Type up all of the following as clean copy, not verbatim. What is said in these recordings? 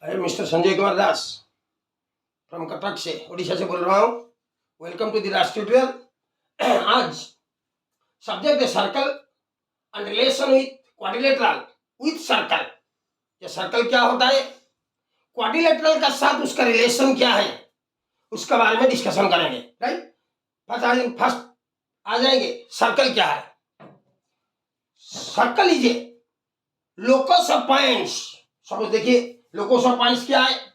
अरे mister Sanjay Kumar Das from Cuttack से उड़ीसा से बोल रहा हूँ। वेलकम टू द राष्ट्रीय ट्यूटोरियल। आज सब्जेक्ट है circle and relation with quadrilateral with circle. ये सर्कल क्या होता है, क्वाड्रिलेटरल का साथ उसका रिलेशन क्या है, उसके बारे में डिस्कशन करेंगे। राइट, फर्स्ट आ जाएंगे सर्कल क्या है। Circle is a locus of points. Suppose देखिए लोकस ऑफ पॉइंट्स क्या है।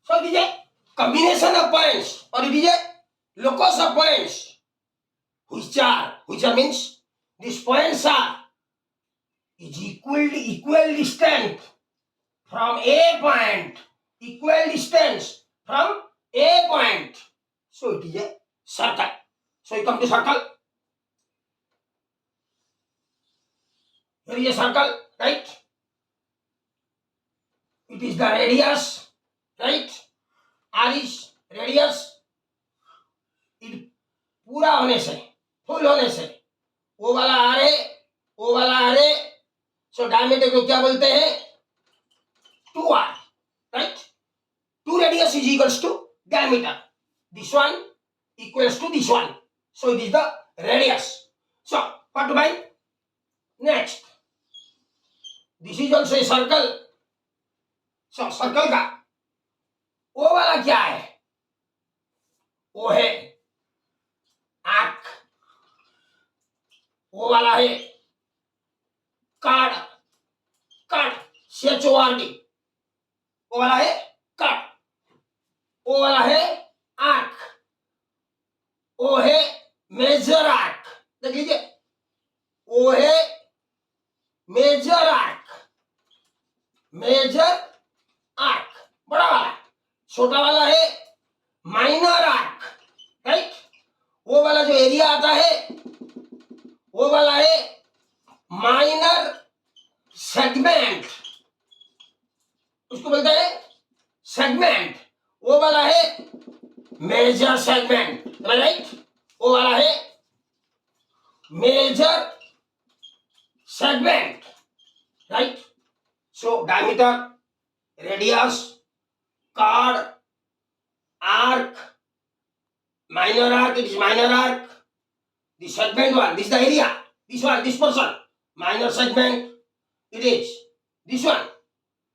So it is a combination of points or it is a locus of points which are means these points are is equal distance from a point, equal distance from a point. So it is a circle. So you come to circle. Here is a circle, right? It is the radius, right? R is radius. It पूरा होने से, full होने से वो वाला are है, वो वाला आर है। सो डायमीटर को क्या बोलते हैं, 2r, right. 2 radius is equals to diameter, this one equals to this one, so it is the radius. So what to find next, this is also a circle. So circle का वो वाला क्या है, वो है आर्क, वो वाला है कार्ड, कार्ड CHORD, वो वाला है कार्ड, वो वाला है आर्क, वो है मेजर आर्क। देख लीजिए, वो है मेजर आर्क, मेजर आर्क बड़ा वाला, छोटा वाला है माइनर आर्क, राइट। वो वाला जो एरिया आता है वो वाला है माइनर सेगमेंट, उसको बोलते हैं सेगमेंट। वो वाला है मेजर सेगमेंट, राइट। वो वाला है major segment, right. So diameter, radius, chord, arc, minor arc, it is minor arc. The segment one, this is the area, this one, this portion, minor segment, it is this one,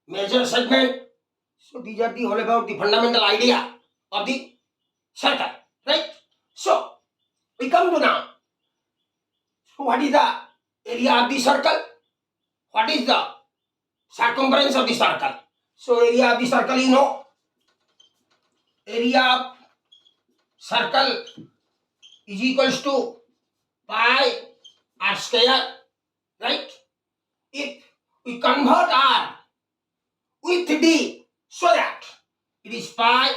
major segment. So these are the all about the fundamental idea of the circle, right? So we come to now, so what is the area of the circle, what is the circumference of the circle? So area of the circle, you know, area of circle is equals to pi r square, right? If we convert r with d, so that it is pi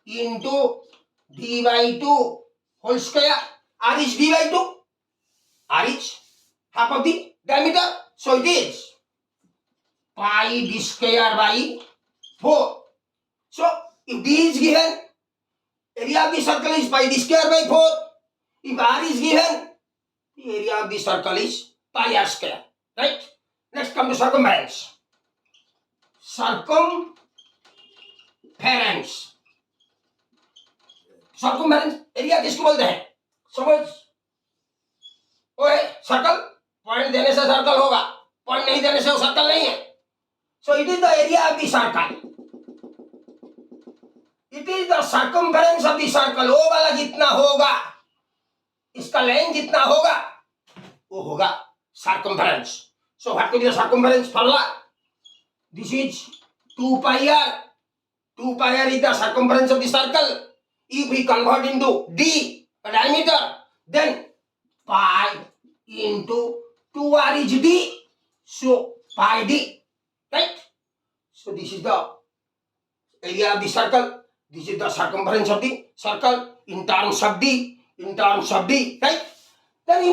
into d by 2 whole square. R is d by 2, r is half of the diameter, so it is pi d square by 4. So if d is given, area of the circle is pi d square by 4. If r is given, the area of the circle is pi r square, right? Next come to circumference. Circumference, circumference area किसको बोलते हैं, समझ, वो है circle. Point देने से circle होगा, point नहीं देने से वो सर्कल नहीं है। सो it is the area of the circle, it is the circumference of the circle. वो वाला जितना होगा, इसका लेंथ जितना होगा, वो होगा circumference. So what will be the circumference formula, this is 2 pi r, 2 pi r is the circumference of the circle. If we convert into d, diameter, then pi into 2r is d, so pi d, right? So this is the area of the circle, this is the circumference of the circle in terms of d, right? Then we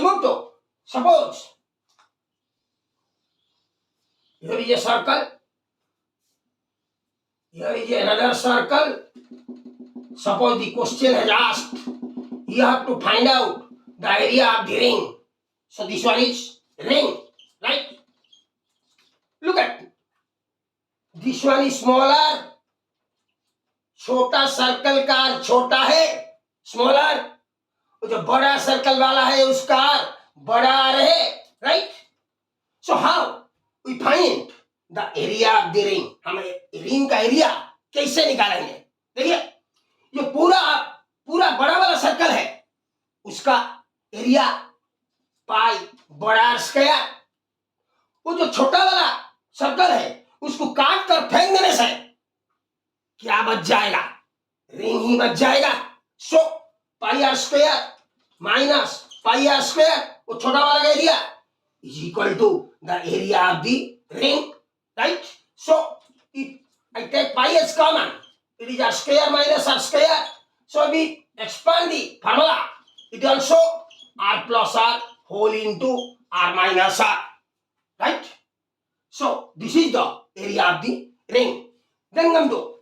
move to, suppose here is a circle, here is another circle. Suppose the question has asked, you have to find out the area of the ring. So this one is ring, right? Look at this one is smaller. छोटा circle का are छोटा है, smaller. जो बड़ा circle वाला है उसका are बड़ा आर है, right? So how we find the area of the ring. हम रिंग का एरिया कैसे निकालेंगे? देखिए, ये पूरा पूरा बड़ा वाला सर्कल है, उसका एरिया पाई बड़ा आर स्क्वायर. वो जो छोटा वाला सर्कल है उसको काट कर फेंक देने से क्या बच जाएगा? रिंग ही बच जाएगा. So pi r square minus pi r square, वो छोटा वाला का area is equal to the area of the ring, right? So if I take pi as common, it is r square minus r square. So we expand the formula. It also r plus r whole into r minus r, right? So this is the area of the ring. Then come to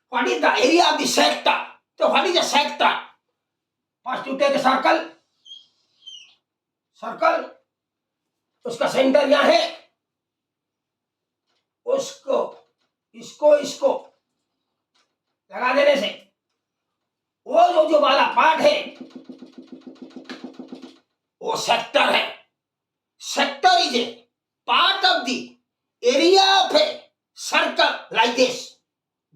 what is the area of the sector. So what is a sector? First you take a circle. Circle. उसका centre यहाँ है. उसको इसको लगा देने से वो जो वाला पार्ट है वो सेक्टर है. Sector is a part of the area of a circle like this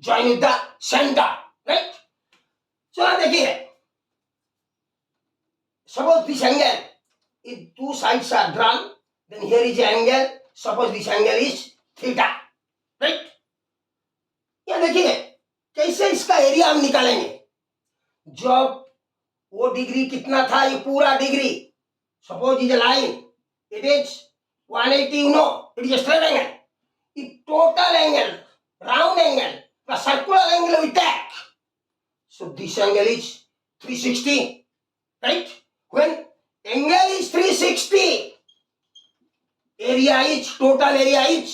join with the centre, right? चलो देखिए, suppose this angle if two sides are drawn, then here is an angle. Suppose this angle is theta, right? ये देखिए कैसे इसका area हम निकालेंगे. जब वो डिग्री कितना था, ये पूरा degree, suppose is a line, it is 180, you know, it is a straight angle. If total angle, round angle, the circular angle we take, so this angle is 360, right? When angle is 360, area is total area is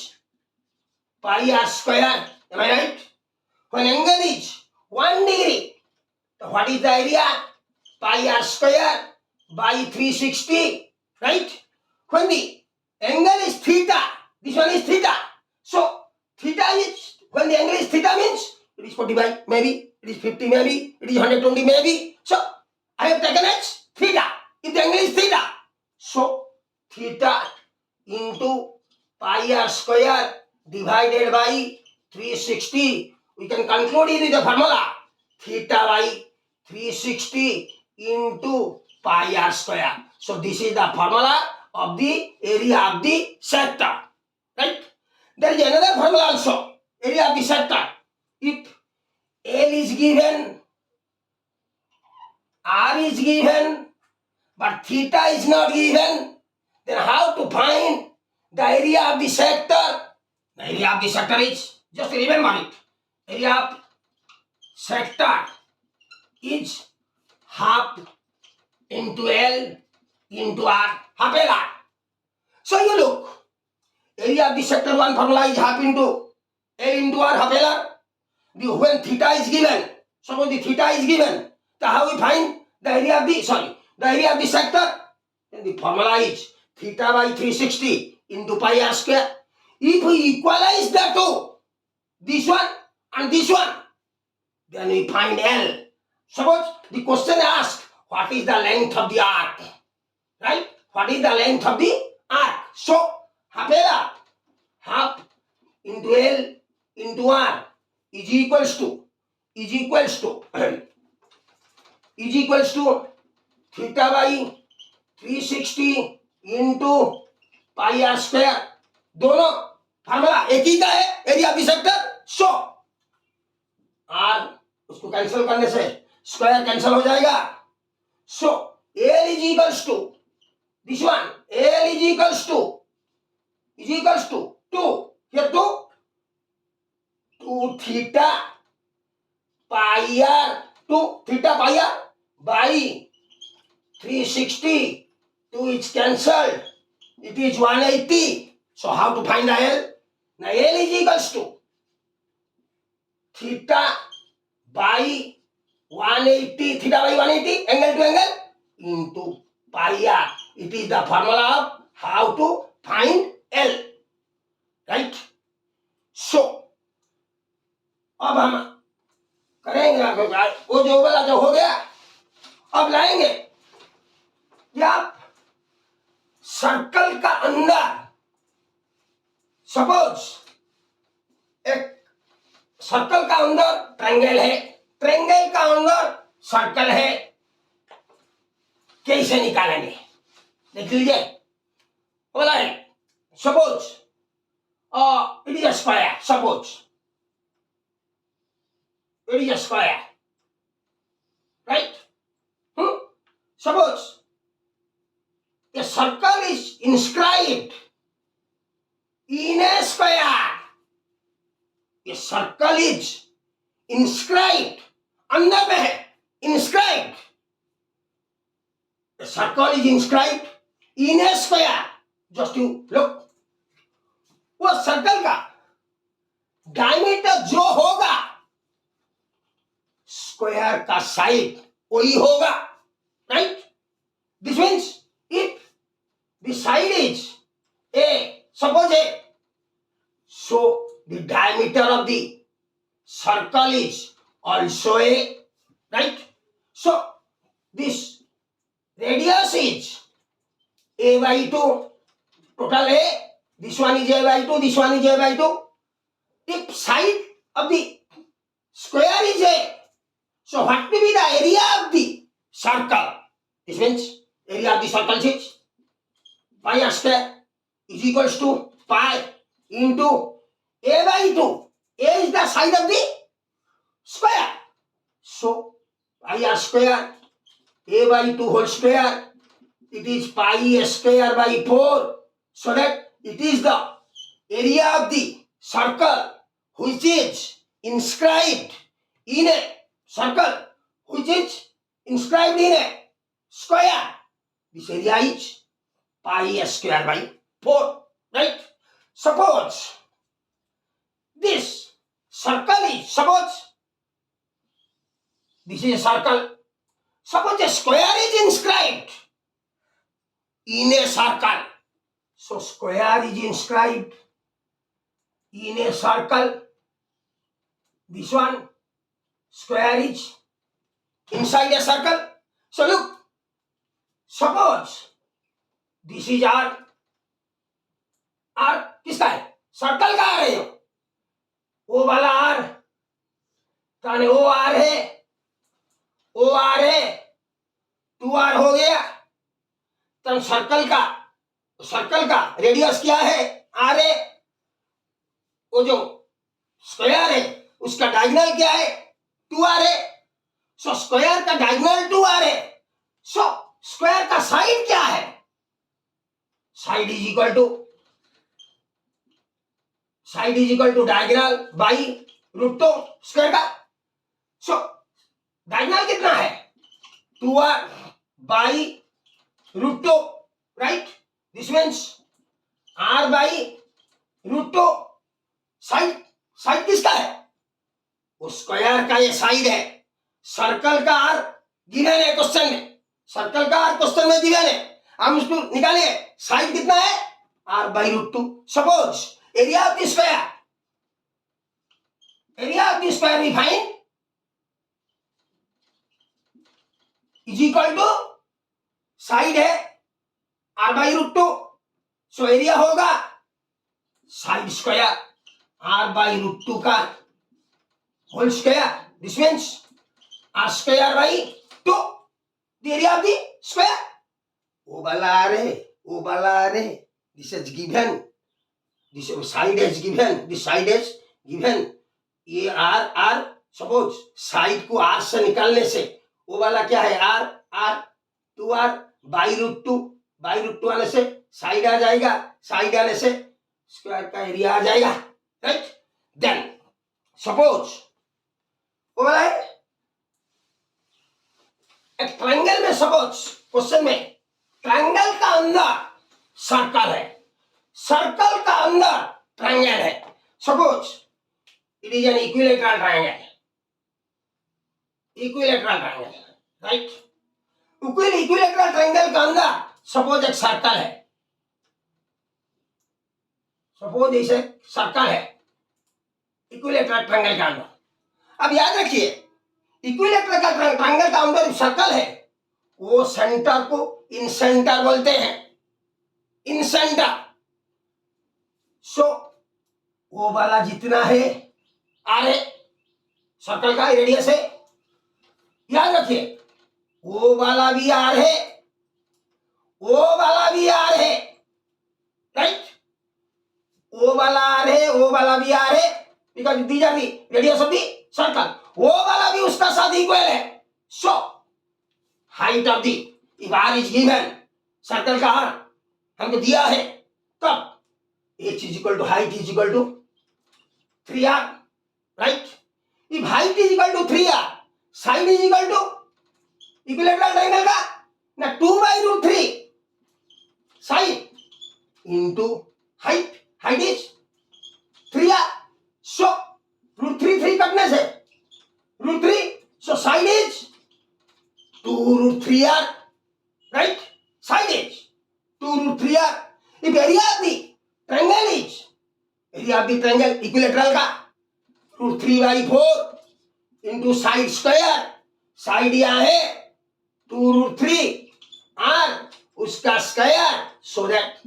pi r square. Am I right? When angle is 1 degree, so what is the area? Pi r square by 360, right? When the angle is theta, this one is theta. So theta is, when the angle is theta means it is 45 maybe, it is 50 maybe, it is 120 maybe. So I have taken as theta. If the angle is theta, so theta into pi r square divided by 360, we can conclude it with the formula theta by 360 into pi r square. So this is the formula of the area of the sector, right? There is another formula also, area of the sector. If L is given, R is given, but theta is not given, then how to find the area of the sector? The area of the sector is, just remember it, area of sector is half into L into R, half L R. So you look, area of the sector, one formula is half into L into R, half L R. When theta is given, suppose the theta is given, so how we find the area of the, the area of the sector? Then the formula is theta by 360 into pi r square. If we equalize the two, this one and this one, then we find L. Suppose the question asks, what is the length of the arc? Right? What is the length of the arc? So, half L R, half into L into R is equals to theta by 360 into pi r square. दोनों formula एक ही का है, area of the sector. So r उसको cancel करने से square cancel हो जाएगा. सो L is equals to this one, L is equals to 2, here 2 theta pi r, 2 theta pi r by 360, 2 is cancelled, it is 180. So how to find the L? Now L is equals to theta by 180, theta by 180, angle to angle into pi r. It is the formula of how to find L, right? So अब हम करेंगे, वो जो वाला जो हो गया, अब लाएंगे कि आप सर्कल का अंदर सपोज एक सर्कल का अंदर ट्रायंगल है, ट्रायंगल का अंदर सर्कल है, कैसे निकालेंगे देख लीजिए। बोला है suppose it is square, suppose it is square, right? Suppose a circle is inscribed in a square. A circle is inscribed, अंदर में है, inscribed. A circle is inscribed in a square. Just you look. वो circle का diameter जो होगा square का side वही होगा, right? This means if the side is A, suppose A, so the diameter of the circle is also A, right? So this radius is A by 2, total A, this one is A by 2, this one is A by 2. If side of the square is A, so what will be the area of the circle? This means area of the circle is pi r square is equals to pi into A by 2. A is the side of the square. So pi r square A by 2 whole square, it is pi square by 4. So that it is the area of the circle which is inscribed in a circle which is inscribed in a square. This area is pi square by 4, right? Suppose this circle is, suppose this is a circle, suppose a square is inscribed in a circle. So square is inscribed in a circle. This one square is inside a circle. So look, suppose this is R, R किसका है? Circle का आ रहे हो, ओ वाला are ताने O R है, O R है, 2 are हो गया। तब सर्कल का रेडियस क्या है? आर है। वो जो स्क्वायर है उसका डायगोनल क्या है? 2 आर है। सो स्क्वायर का डायगोनल 2 आर है। सो स्क्वायर का साइड क्या है? Side is equal to diagonal by root 2 square का। सो डायगोनल कितना है? 2r by root 2, right? This means r by root 2। Side किसका है? वो स्क्वायर का ये साइड है। सर्कल का r गिवन है क्वेश्चन में, सर्कल का r क्वेश्चन में गिवन है, हम उसको निकालिए। साइड कितना है? r by root 2। Suppose area of the square, we find is equal to, side है r by root 2, so area होगा side square r by root 2 का whole square. This means r square by 2, the area of the square. O वाला आ रहे, this is given, this side is given, this side is given, ये r, suppose side को r से निकालने से वो वाला क्या है? r 2r बाई रूट 2 आने से साइड आ जाएगा, साइड आने से स्क्वायर का एरिया आ जाएगा, राइट? देन सपोज वो वाला है एक ट्रायंगल में, सपोज क्वेश्चन में ट्रायंगल का अंदर सर्कल है, सर्कल का अंदर ट्रायंगल है। Suppose it is an equilateral triangle, right? Equilateral triangle के अंदर सपोज एक सर्कल है, सपोज इसे सर्कल है इक्विलेटरल ट्रायंगल के अंदर। अब याद रखिए इक्विलेटरल का ट्रायंगल का अंदर सर्कल है, वो सेंटर को इन सेंटर बोलते हैं, इन सेंटर। सो वो वाला जितना है आर है, सर्कल का रेडियस है, याद रखिए वो वाला भी आर है, वो वाला भी आर है, राइट, वो वाला आर है, वो वाला भी आर है, because these are the radius of the circle. वो वाला भी उसका साथ इक्वल है। So height of the if R is given, circle का आर हमको दिया है, तब h is equal to height is equal to 3r, right. If height is equal to 3r, side is equal to equilateral triangle का ना 2/√3 side into height, height is 3r। So √3 कटने से √3, so side is 2√3r, right? Side is 2√3r. If area of the triangle is, area of the triangle equilateral का √3/4 into side square, side यहाँ है 2√3r, उसका square, so that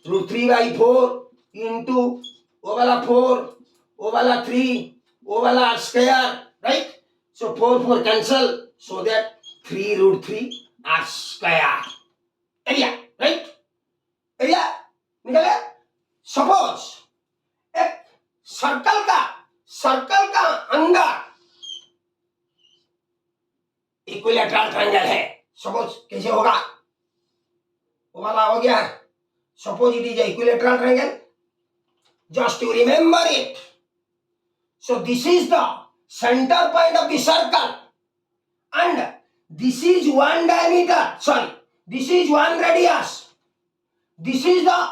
√3/4 into वो वाला 4, वो वाला 3, वो वाला square, right? So 4 cancel, so that 3√3r square area, right, area निकले। सपोज एक सर्कल का अंदर इक्विलेटरल ट्रायंगल है, सपोज कैसे होगा, वो वाला हो गया। Suppose it is equilateral triangle, just to remember it. So this is the centre point of the circle and this is one diameter, sorry, this is one radius, this is the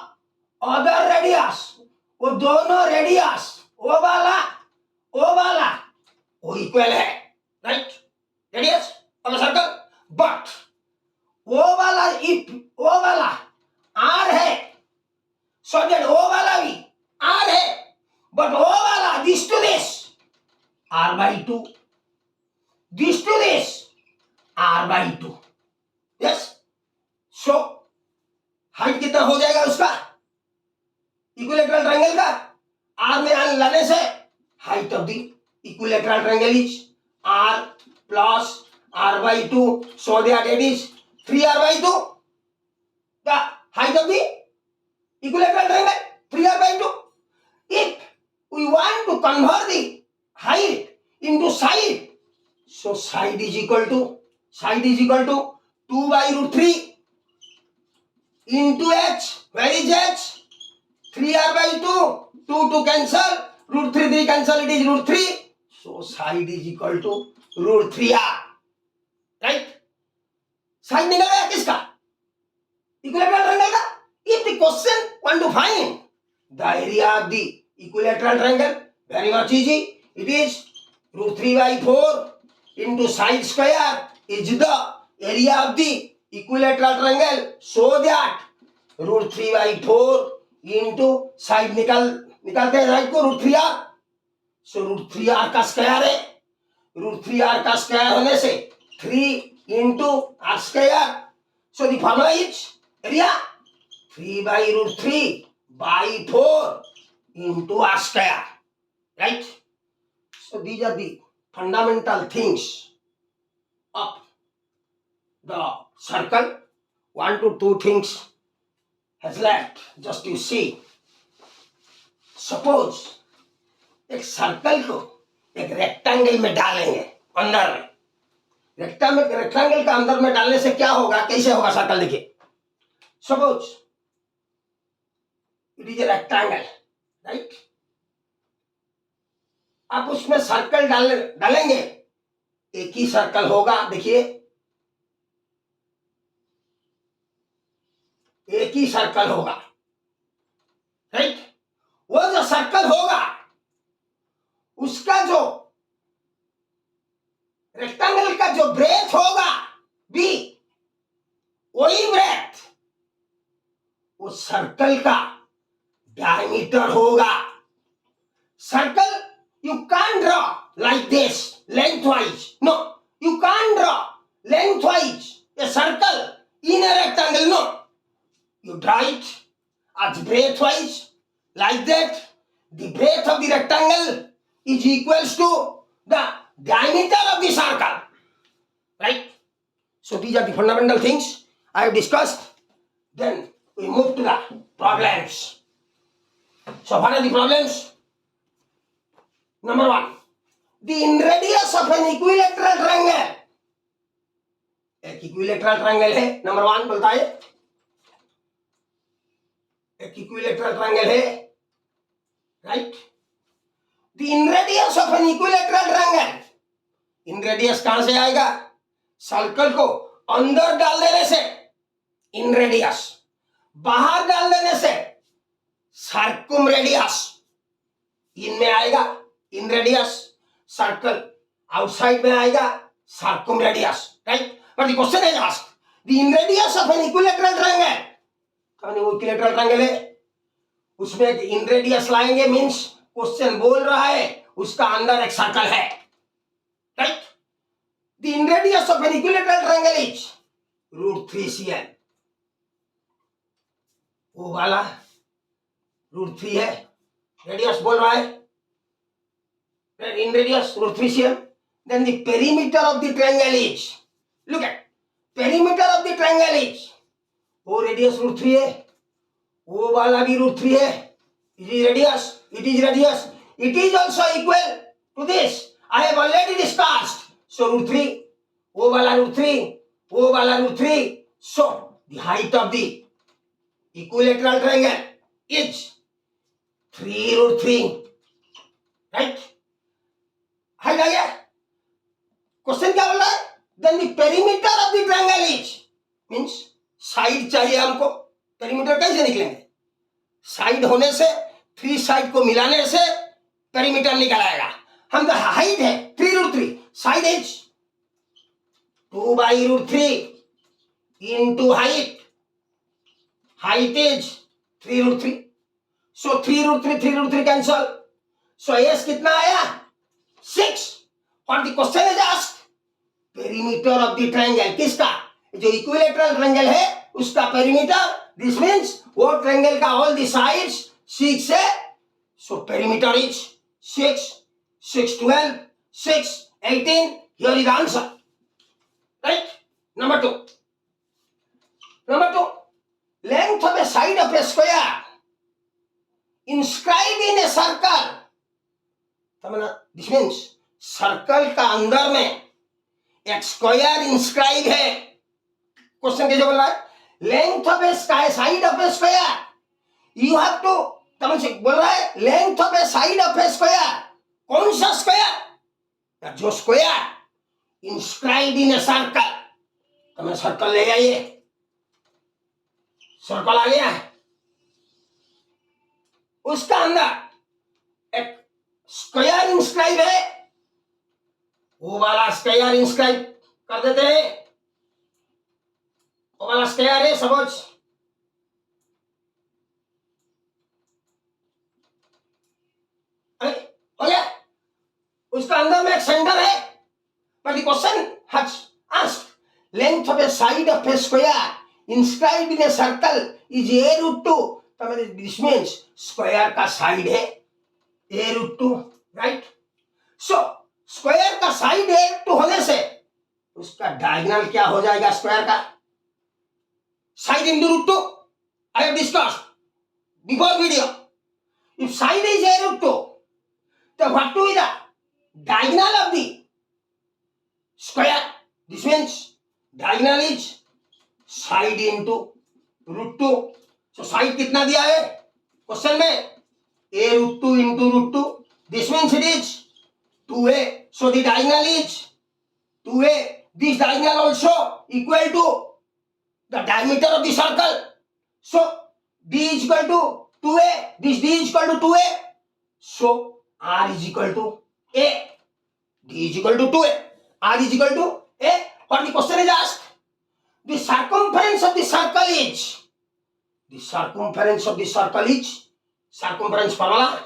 other radius। वो दोनों radius, वो वाला वो equal है, right, radius of the circle. But वो वाला are है, so that वो वाला भी आर है, बट वो वाला this to this r/2, this to this r/2, yes। So height कितना हो जाएगा उसका इक्विलेटरल ट्रायंगल का, r में r लाने से height of the equilateral triangle is r plus r/2, so that it is 3r/2, the height of the equilateral triangle 3r/2। If we want to convert the height into side, so side is equal to 2/√3 into h, where is h, 3r/2, 2 to cancel, √3 cancel, it is √3, so side is equal to √3r, right। Side निकल गया किसका, equilateral triangle का। if the question want to find the area of the equilateral triangle, very much easy, it is √3/4 into side square is the area of the equilateral triangle, so that √3/4 into side निकालते हैं right को √3r, सो √3r का square है, √3r का square होने से 3 into r square, so the formula is area 3/√3/4 into r square, right। So these are the fundamental things of the circle. 1 to 2 things has left, just you see। Suppose एक circle को एक rectangle में डालेंगे, अंदर में rectangle का अंदर में डालने से क्या होगा, कैसे होगा सर्कल, देखिए। Suppose it is a rectangle, right, आप उसमें सर्कल डालेंगे, एक ही सर्कल होगा, देखिए एक ही सर्कल होगा, राइट। वो जो सर्कल होगा उसका जो रेक्टेंगल का जो ब्रेथ होगा b, कोई ब्रेथ उस सर्कल का डायमीटर होगा। Circle you can't draw like this lengthwise. No, you can't draw lengthwise a circle in a rectangle. No, you draw it as breadthwise like that. The breadth of the rectangle is equals to the diameter of the circle, right? So these are the fundamental things I have discussed. Then we move to the problems. So what are the problems? Number 1, the inradius of an equilateral triangle. एक equilateral triangle है, number 1 बोलता है एक equilateral triangle है, right. The inradius of an equilateral triangle, inradius कहां से आएगा? Circle को अंदर डाल देने से इनरेडियस, बाहर डाल देने से सर्कुमरेडियस, इनमें आएगा इनरेडियस, सर्कल आउटसाइड में आएगा circumradius, right. But the question is asked the inradius of an equilateral triangle. तो वो इक्विलेटरल ट्रायंगल है, उसमें एक इनरेडियस लाएंगे, मींस क्वेश्चन बोल रहा है उसका अंदर एक सर्कल है, right. The inradius of an equilateral triangle is √3cm। वो वाला √3 है, रेडियस बोल रहा है, in radius √3cm. Then the perimeter of the triangle is, look at perimeter of the triangle is, वो radius √3 है, वो वाला भी √3 है, it is radius, it is also equal to this, I have already discussed. So √3, वो वाला √3, वो वाला √3, so the height of the equilateral triangle is 3√3, right? Height आ गया। क्वेश्चन क्या बोल रहा है? Then the perimeter of the triangle is, means side चाहिए हमको, पेरीमीटर कैसे निकलेंगे? साइड होने से 3 साइड को मिलाने से पेरीमीटर निकल आएगा। हम तो हाइट है 3√3, side is 2/√3 into height, height is 3√3, so 3√3 cancel, so S कितना आया? 6. What the question is asked? Perimeter of the triangle, किसका? जो इक्विलेटरल ट्रायंगल है उसका पेरीमीटर, दिस मींस वो ट्रायंगल का ऑल द साइड्स 6 है, so perimeter is 6, 6 12, 6 18, here is answer, right. Number 2, length of a side of a square inscribed in a circle. This means circle का अंदर में एक square inscribe है। Question कैसे बोल रहा है? Length of a side of a square, you have to, समझ बोल रहा है length of a side of a square, कौन सा स्क्वायर? जो square inscribe in a circle. तो मैं सर्कल ले आइए, सर्कल आ गया, उसका अंदर एक स्क्वायर इंस्क्राइब है, वो वाला स्क्वायर इंस्क्राइब कर देते हैं, वो वाला स्क्वायर है, सपोज हो गया, उसका अंदर में एक सेंटर है। But the question has asked length of a side of a square inscribed in a circle is a√2। तो दिस मींस स्क्वायर का साइड है a√2, राइट। सो स्क्वायर का साइड a√2 होने से उसका डायगोनल क्या हो जाएगा? स्क्वायर का side into √2, I have discussed before video. If side is a√2, तो what to be the diagonal of the square? This means diagonal is side into √2। So side कितना दिया है क्वेश्चन में? a√2 into √2, this means it is 2a, so the diagonal is 2a. This diagonal also equal to the diameter of the circle, so d is equal to 2a, this d is equal to 2a, so r is equal to a, d is equal to 2a, r is equal to a. What the question is asked? The circumference of the circle is, the circumference of the circle is, circumference formula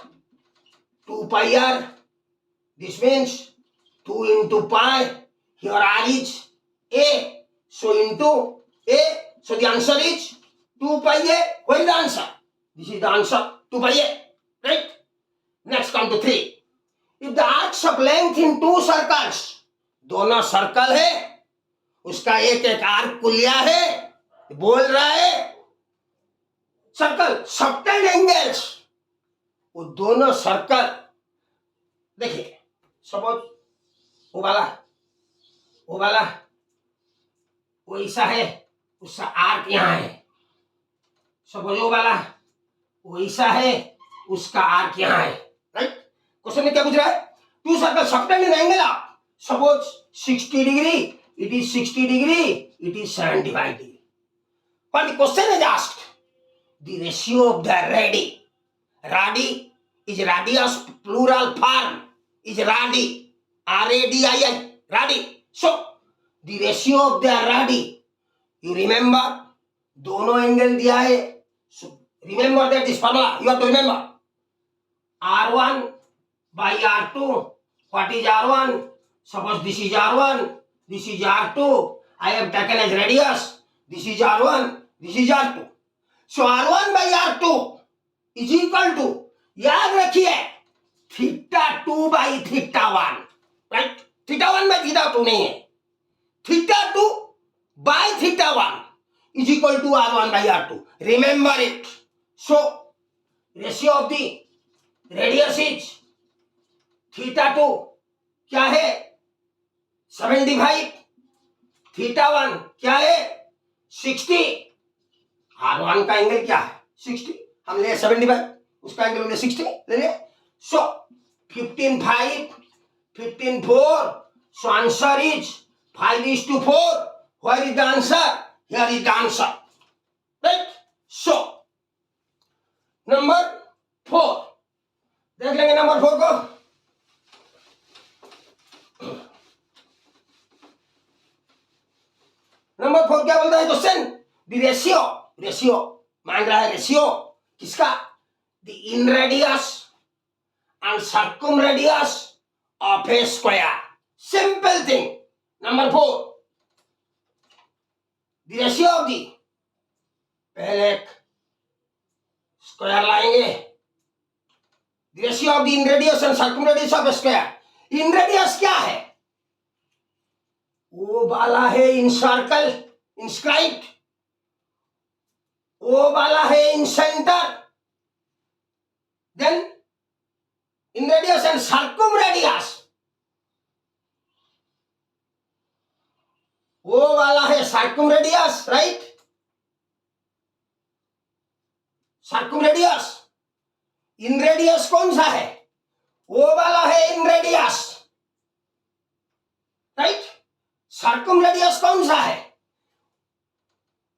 2 pi r. This means 2 into pi. Here r is a. So into a. So the answer is 2 pi a. What is the answer? This is the answer, 2 pi a. Right? Next come to 3. If the arcs of length in two circles, दोनों circle है, उसका एक एक arc को लिया है, बोल रहा है सर्कल सबटेंड एंगल्स, वो दोनों सर्कल देखिए, सपोज वो वाला वो ऐसा है, उसका आर्क यहाँ है। सपोज वो वाला वो ऐसा है, उसका आर्क यहाँ है। राइट? क्वेश्चन में क्या पूछ रहा है? To circle subtend in angle of suppose 60 degree, it is 60 degree, it is 75 degree. But the question is asked, the ratio of the radii is radius plural form, is radii, R-A-D-I-I, radii. So, the ratio of the radii, you remember, दोनों angle दिया है. So, remember that this formula, you have to remember. R1 by R2, what is R1? Suppose this is R1, this is R2. I have taken as radius. This is R1, this is R2. So R1 by R2 is equal to, याद रखिए, theta 2 by theta 1. Right? Theta 1 by theta 2 नहीं है. Theta 2 by theta 1 is equal to R1 by R2. Remember it. So ratio of the radius is theta 2 क्या है? 75. Theta 1 क्या है? 60. R1 का angle क्या है? 60. हम ले 75, उसका एंगल ले 60 ले लिए. सो 15/5, 15/4. So answer is 5:4. Where is the answer? Here is the answer. Right? So number 4 देख लेंगे. नंबर 4 को नंबर 4 क्या बोलता है क्वेश्चन? द रेशियो मांग रहा है. रेशियो किसका? The in radius and circum radius of a square. Simple thing. Number 4 the ratio of the, पहले एक स्क्वायर लाएंगे. The ratio of the in radius and circum radius of a square. In radius क्या है? वो वाला है इन circle inscribed, वो वाला है incentre. Then inradius and circumradius, वो वाला है circumradius. Right? Circumradius. Inradius कौन सा है? वो वाला है inradius. Right? Circumradius कौन सा है?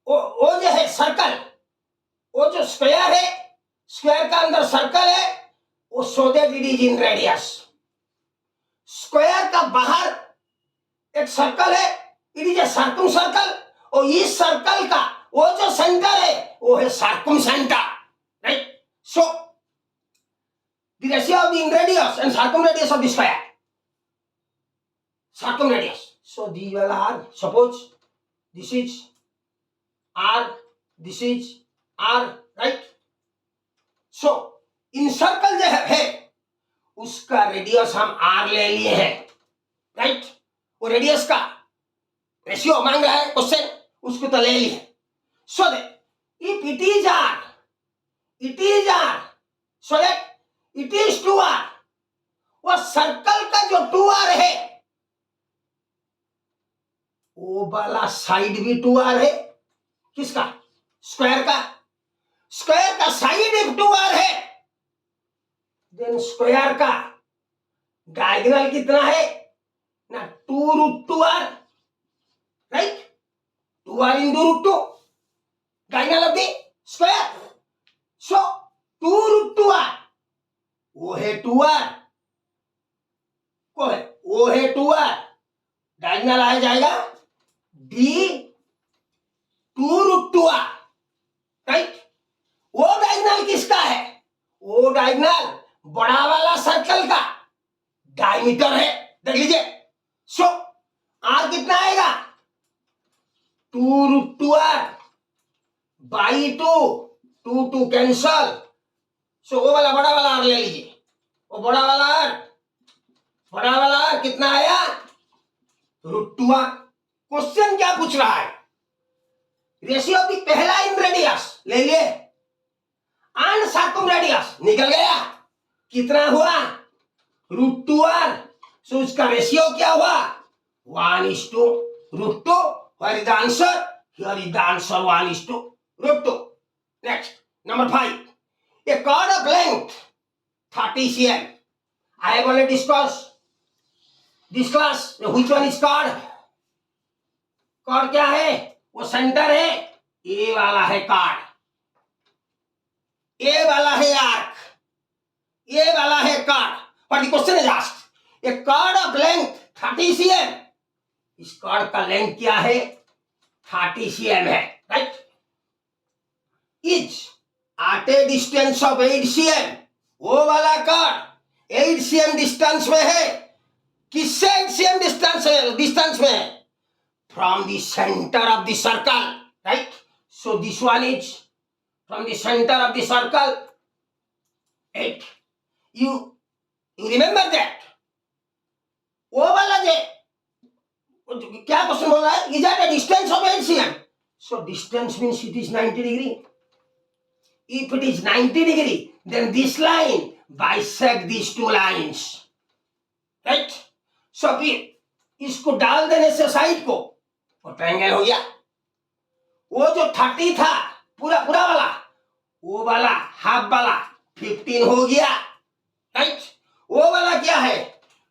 वो जो है सर्कल, वो जो स्क्वायर है, स्क्वायर का अंदर सर्कल है, वो सो that it is in radius. Square का बाहर एक सर्कल है, it is a circum circle. और इस सर्कल का वो जो सेंटर है, वो है circum centre. Right? So the ratio of the in radius and circum radius of the square, circum radius. So these will are, suppose this is R, this is R, right? So in circle जो है उसका radius हम R ले लिए हैं. Right? वो radius का ratio मांग रहा है क्वेश्चन, उसको तो ले लिए. So that if it is R, so that it is 2R. वो सर्कल का जो 2R है, वो वाला साइड भी 2R है. किसका? स्क्वायर का. स्क्वायर का साइड एक 2R है. देन स्क्वायर का डायगोनल कितना है ना? 2√2R. Right? 2R into √2 diagonal of the square. So 2√2R वो है 2R, को है वो है 2R. डायगोनल आ जाएगा D 2√2r, राइट। वो डायगोनल किसका है? वो डायगोनल बड़ा वाला सर्कल का डायमीटर है, देख लीजिए। सो आर कितना आएगा? 2√2r by 2 cancel. सो वो वाला बड़ा वाला आर ले लीजिए। वो बड़ा वाला आर कितना आया? √2r। क्वेश्चन क्या पूछ रहा है? रेशियो ऑफ द पहला इन रेडियस ले लिए, एंड सर्कम रेडियस निकल गया, कितना हुआ? √2r। सो उसका रेशियो क्या हुआ? 1:√2। Where is the answer? Here is the answer, 1:√2. Next, number 5. A chord of length 30 cm. I have already discussed this class. Which one is chord? Chord क्या है? वो सेंटर है, ए वाला है chord, ए वाला है आर्क, ये वाला है chord. But the question is asked, a chord of length 30 cm. इस chord का लेंथ क्या है? 30 cm है, right. Is at a distance of 8 cm. वो वाला chord 8 cm डिस्टेंस में है। किससे 8 cm डिस्टेंस में है? From the center of the circle, right? So this one is from the center of the circle 8. You remember that? वो वाला जे क्या क्वेश्चन बोल रहा है? Is at a distance of 8 cm. So distance means it is 90 degree. If it is 90 degree, then this line bisect these two lines, right? So फिर इसको डाल देने से साइड को वो ट्रायंगल हो गया। वो जो 30 था पूरा वाला, वो वाला हाफ वाला 15 हो गया, राइट। वो वाला क्या है?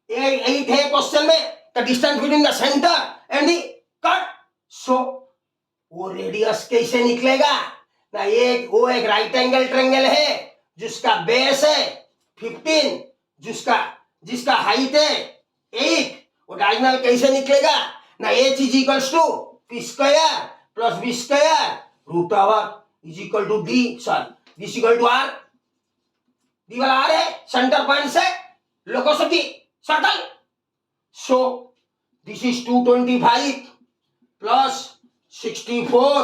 8 है क्वेश्चन में, the distance between the centre and the cut. So वो रेडियस कैसे निकलेगा ना? वो एक राइट एंगल ट्रायंगल है जिसका बेस है 15, जिसका हाइट है 8। वो डायगोनल कैसे निकलेगा ना? h is equals to p square plus b square root over is equal to d, sorry, this is equal to r. d वाला r है सेंटर पॉइंट से locus of the circle. So this is 225 plus 64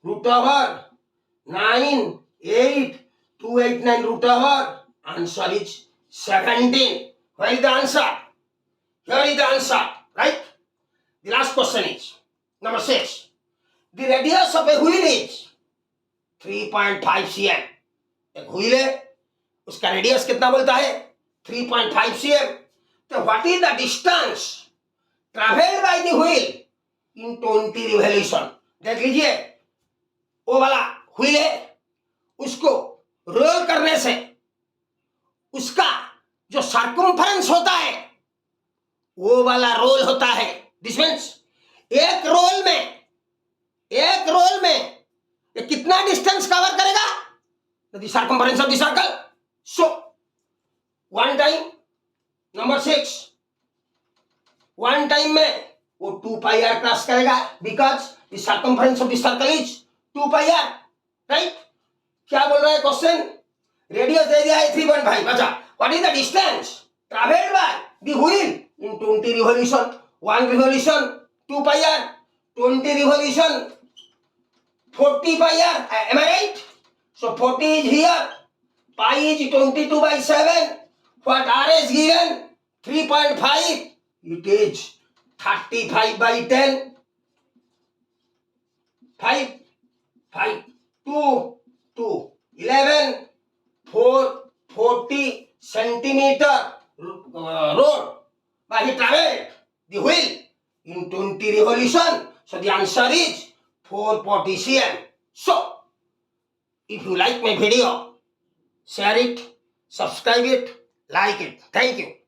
root over 9 8 289 root over, answer is 17. Where is the answer? Here is the answer, right? The last question is number 6. The radius of a wheel is 3.5 cm. एक wheel है, उसका radius कितना बोलता है? 3.5 cm. तो what is the distance traveled by the wheel in 20 revolution? देख लीजिए, वो वाला व्हील है, उसको रोल करने से उसका जो सर्कमफरेंस होता है वो वाला रोल होता है। दिस मीन्स एक रोल में ये कितना डिस्टेंस कवर करेगा? The circumference of the circle. So one time, number 6, one time में वो 2πr क्रॉस करेगा, because the circumference of the circle is 2πr, right. क्या बोल रहा है क्वेश्चन? रेडियस दे दिया है 3.5। अच्छा, what is the distance travelled by the wheel in 20 revolution? 1 revolution 2πr, 20 revolution 40πr. Am I right? So 40 is here, pi is 22/7. What r is given? 3.5. It is 35/10. 5 2 11 4 40 centimeter road. But he traveled the wheel in 20 revolution. So the answer is 440 cm. So, if you like my video, share it, subscribe it, like it. Thank you.